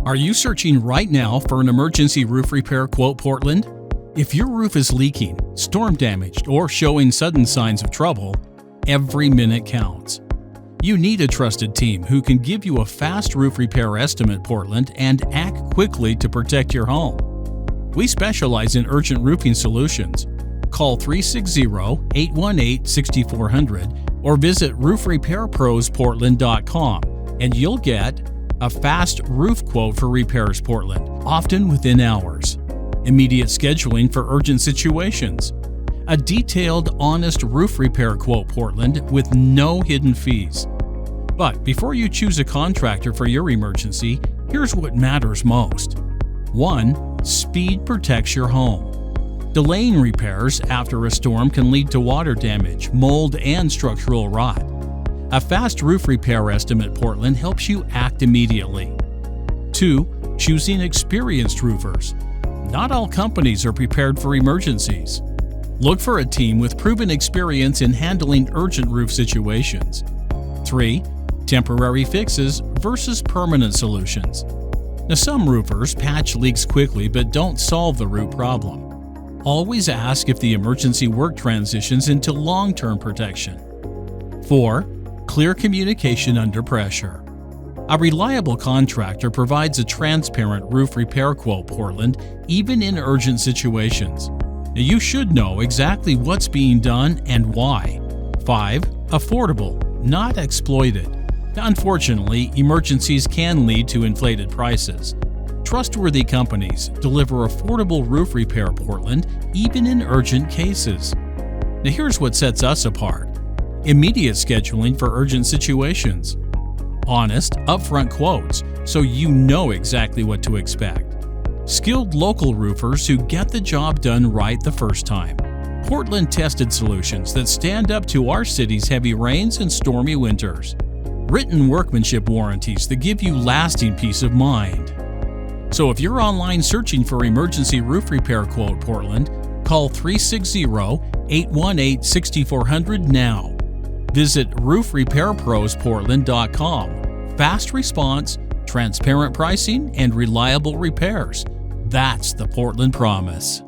Are you searching right now for an emergency roof repair quote, Portland? If your roof is leaking, storm damaged, or showing sudden signs of trouble, every minute counts. You need a trusted team who can give you a fast roof repair estimate, Portland, and act quickly to protect your home. We specialize in urgent roofing solutions. Call 360-818-6400 or visit roofrepairprosportland.com and you'll get a fast roof quote for repairs, Portland, often within hours. Immediate scheduling for urgent situations. A detailed, honest roof repair quote, Portland, with no hidden fees. But before you choose a contractor for your emergency, here's what matters most. 1. Speed protects your home. Delaying repairs after a storm can lead to water damage, mold, and structural rot. A fast roof repair estimate, Portland, helps you act immediately. 2. Choosing experienced roofers. Not all companies are prepared for emergencies. Look for a team with proven experience in handling urgent roof situations. 3. Temporary fixes versus permanent solutions. Now, some roofers patch leaks quickly but don't solve the root problem. Always ask if the emergency work transitions into long-term protection. 4. Clear communication under pressure. A reliable contractor provides a transparent roof repair quote, Portland, even in urgent situations. Now, you should know exactly what's being done and why. 5. Affordable, not exploited. Now, unfortunately, emergencies can lead to inflated prices. Trustworthy companies deliver affordable roof repair, Portland, even in urgent cases. Now, here's what sets us apart. Immediate scheduling for urgent situations. Honest, upfront quotes, so you know exactly what to expect. Skilled local roofers who get the job done right the first time. Portland-tested solutions that stand up to our city's heavy rains and stormy winters. Written workmanship warranties that give you lasting peace of mind. So if you're online searching for emergency roof repair quote, Portland, call 360-818-6400 now. Visit roofrepairprosportland.com. Fast response, transparent pricing, and reliable repairs. That's the Portland promise.